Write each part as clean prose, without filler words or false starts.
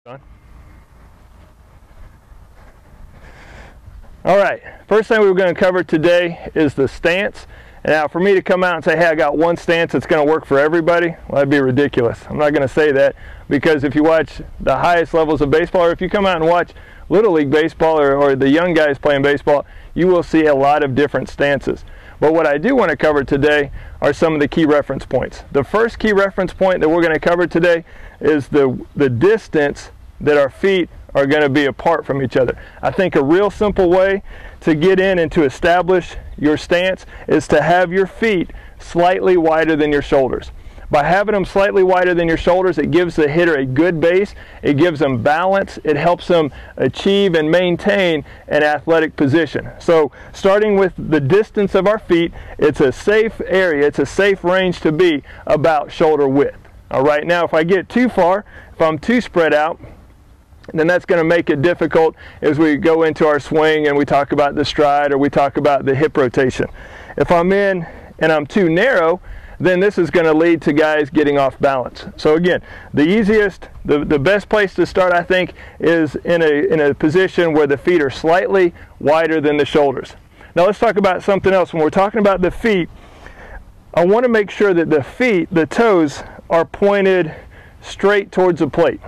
All right, first thing we're going to cover today is the stance. Now, for me to come out and say, hey, I got one stance that's going to work for everybody, well, that'd be ridiculous. I'm not going to say that, because if you watch the highest levels of baseball, or if you come out and watch Little League baseball or the young guys playing baseball, you will see a lot of different stances. But what I do want to cover today are some of the key reference points. The first key reference point that we're going to cover today is the distance that our feet are going to be apart from each other. I think a real simple way to get in and to establish your stance is to have your feet slightly wider than your shoulders. By having them slightly wider than your shoulders, it gives the hitter a good base, it gives them balance, it helps them achieve and maintain an athletic position. So starting with the distance of our feet, it's a safe area, it's a safe range to be about shoulder width. All right, now if I get too far, if I'm too spread out, then that's going to make it difficult as we go into our swing and we talk about the stride or we talk about the hip rotation. If I'm in and I'm too narrow, then this is going to lead to guys getting off balance. So again, the easiest, the best place to start, I think, is in a position where the feet are slightly wider than the shoulders. Now let's talk about something else. When we're talking about the feet, I want to make sure that the feet, the toes, are pointed straight towards the plate.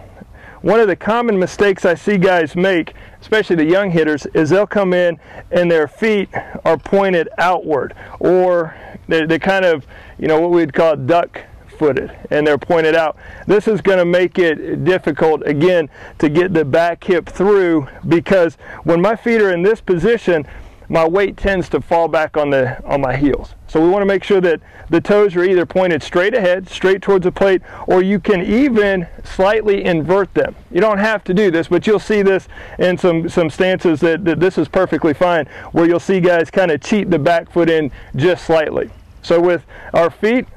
One of the common mistakes I see guys make, especially the young hitters, is they'll come in and their feet are pointed outward, or they kind of, you know, what we'd call duck footed, and they're pointed out. This is going to make it difficult, again, to get the back hip through, because when my feet are in this position, my weight tends to fall back on my heels. So we want to make sure that the toes are either pointed straight ahead, straight towards the plate, or you can even slightly invert them. You don't have to do this, but you'll see this in some stances that this is perfectly fine, where you'll see guys kind of cheat the back foot in just slightly. So with our feet,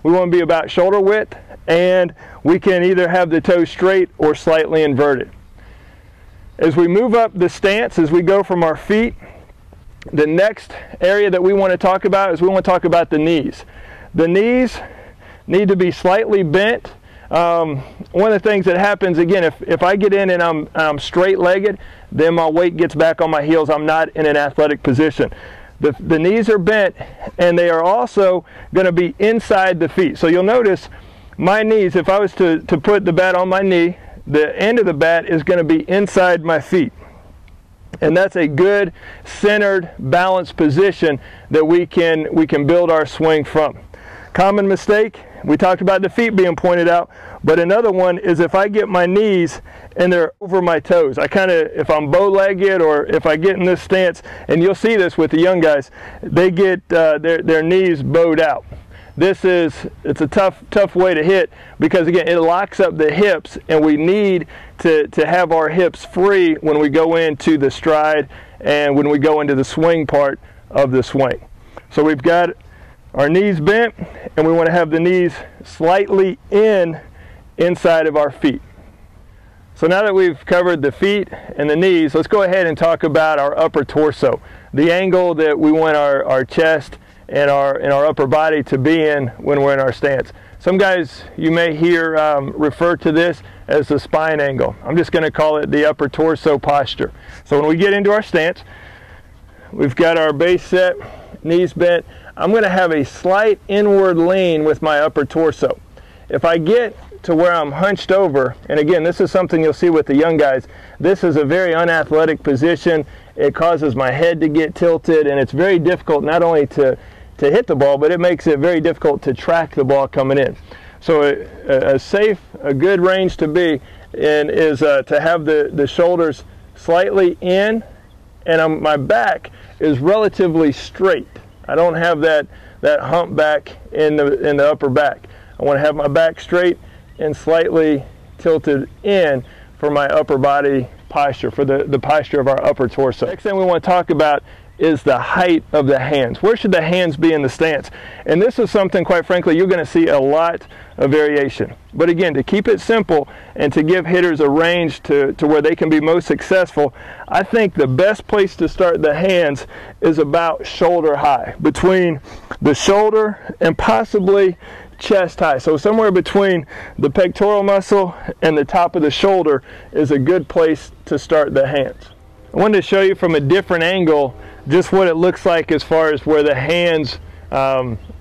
we want to be about shoulder width, and we can either have the toes straight or slightly inverted. As we move up the stance, as we go from our feet, the next area that we want to talk about is we want to talk about the knees. The knees need to be slightly bent. One of the things that happens, again, if I get in and I'm straight-legged, then my weight gets back on my heels. I'm not in an athletic position. The knees are bent, and they are also going to be inside the feet. So you'll notice my knees, if I was to put the bat on my knee, the end of the bat is going to be inside my feet. And that's a good centered, balanced position that we can build our swing from. Common mistake, we talked about the feet being pointed out, but another one is if I get my knees and they're over my toes. I kind of, if I'm bow-legged or if I get in this stance, and you'll see this with the young guys, they get their knees bowed out. It's a tough way to hit, because again, it locks up the hips, and we need to have our hips free when we go into the stride and when we go into the swing part of the swing. So we've got our knees bent, and we want to have the knees slightly inside of our feet. So now that we've covered the feet and the knees, let's go ahead and talk about our upper torso, the angle that we want our chest and our upper body to be in when we're in our stance. Some guys you may hear refer to this as the spine angle. I'm just going to call it the upper torso posture. So when we get into our stance, we've got our base set, knees bent. I'm going to have a slight inward lean with my upper torso. If I get to where I'm hunched over, and again, this is something you'll see with the young guys, this is a very unathletic position. It causes my head to get tilted, and it's very difficult not only to hit the ball, but it makes it very difficult to track the ball coming in. So a good range to be in is to have the shoulders slightly in, and my back is relatively straight. I don't have that hump back in the upper back. I want to have my back straight and slightly tilted in for my upper body posture, for the posture of our upper torso. Next thing we want to talk about is the height of the hands. Where should the hands be in the stance? And this is something, quite frankly, you're going to see a lot of variation. But again, to keep it simple and to give hitters a range to where they can be most successful, I think the best place to start the hands is about shoulder high, between the shoulder and possibly chest high. So somewhere between the pectoral muscle and the top of the shoulder is a good place to start the hands. I wanted to show you from a different angle just what it looks like as far as where the hands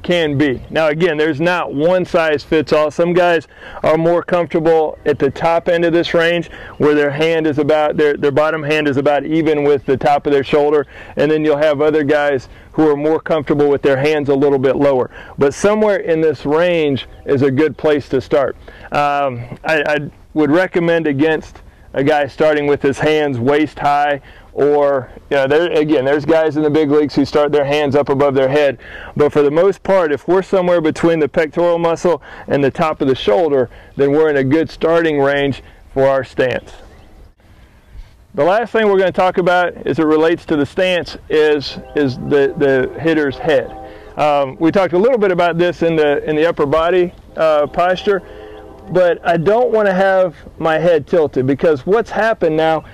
can be. Now again, there's not one size fits all. Some guys are more comfortable at the top end of this range where their hand is about, their bottom hand is about even with the top of their shoulder, and then you'll have other guys who are more comfortable with their hands a little bit lower. But somewhere in this range is a good place to start. I would recommend against a guy starting with his hands waist high, or there's guys in the big leagues who start their hands up above their head. But for the most part, if we're somewhere between the pectoral muscle and the top of the shoulder, then we're in a good starting range for our stance. The last thing we're going to talk about as it relates to the stance is the hitter's head. We talked a little bit about this in the upper body posture, but I don't want to have my head tilted, because what's happened now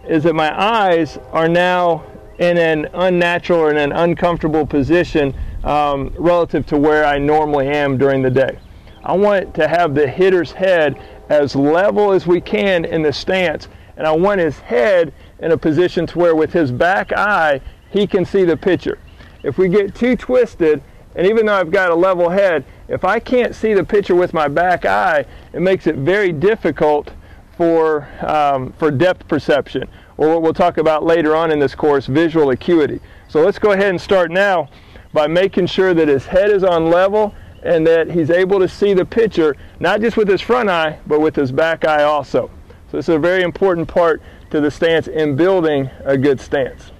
is that my eyes are now in an unnatural or in an uncomfortable position relative to where I normally am during the day. I want to have the hitter's head as level as we can in the stance, and I want his head in a position to where with his back eye he can see the pitcher. If we get too twisted, and even though I've got a level head, if I can't see the pitcher with my back eye, it makes it very difficult for depth perception, or what we'll talk about later on in this course, visual acuity. So let's go ahead and start now by making sure that his head is on level and that he's able to see the pitcher, not just with his front eye, but with his back eye also. So this is a very important part to the stance in building a good stance.